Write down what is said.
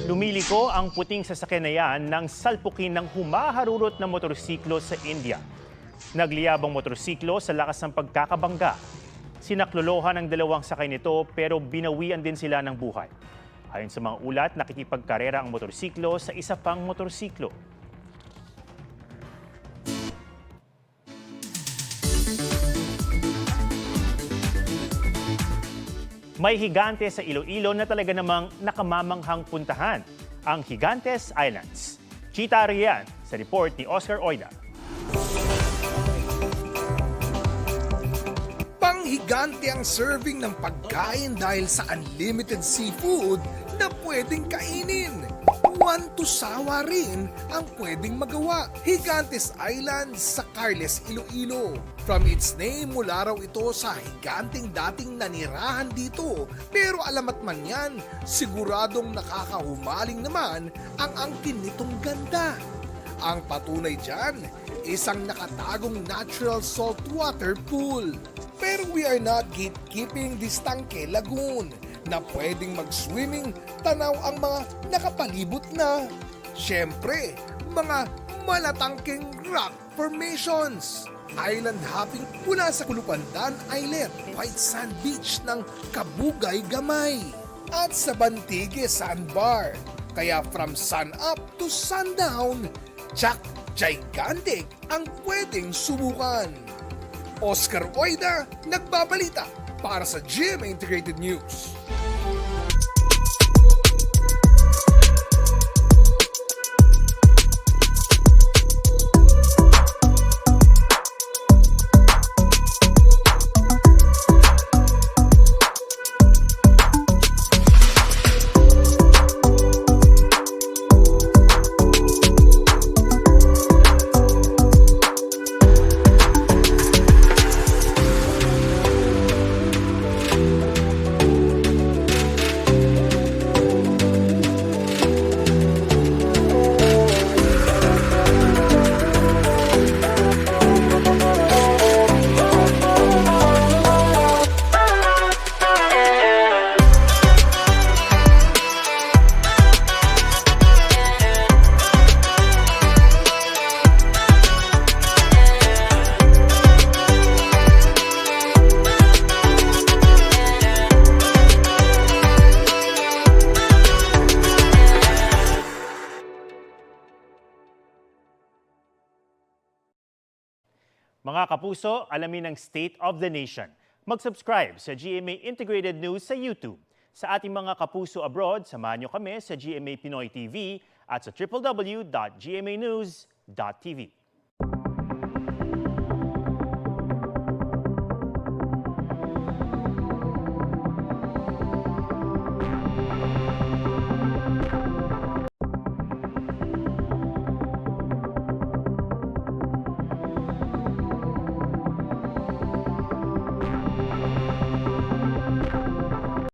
Lumiliko ang puting sasakyan na yan nang salpukin ng humaharurot na motorsiklo sa India. Nagliyabang motorsiklo sa lakas ng pagkakabangga. Sinaklolohan ang dalawang sakay nito pero binawian din sila ng buhay. Ayon sa mga ulat, nakikipagkarera ang motorsiklo sa isa pang motorsiklo. May higante sa Iloilo na talaga namang nakamamanghang puntahan, ang Gigantes Islands. Chita riyan sa report ni Oscar Oida. Panghigante ang serving ng pagkain dahil sa unlimited seafood na pwedeng kainin. One to sawa rin ang pwedeng magawa. Gigantes Island sa Carles, Iloilo. From its name, mula raw ito sa higanteng dating nanirahan dito. Pero alamat man yan, siguradong nakakahumaling naman ang angkin nitong ganda. Ang patunay dyan, isang nakatagong natural saltwater pool. Pero we are not gatekeeping this Tangke Lagoon na pwedeng mag-swimming, tanaw ang mga nakapalibot na. Siyempre, mga malatangking rock formations. Island hopping mula sa Kulupandan Islet, White Sand Beach ng Kabugay Gamay. At sa Bantige Sandbar. Kaya from sun up to sundown, tsak gigantic ang pwedeng subukan. Oscar Oida, nagbabalita para sa GMA Integrated News. Mga kapuso, alamin ang State of the Nation. Mag-subscribe sa GMA Integrated News sa YouTube. Sa ating mga kapuso abroad, samahan niyo kami sa GMA Pinoy TV at sa www.gmanews.tv.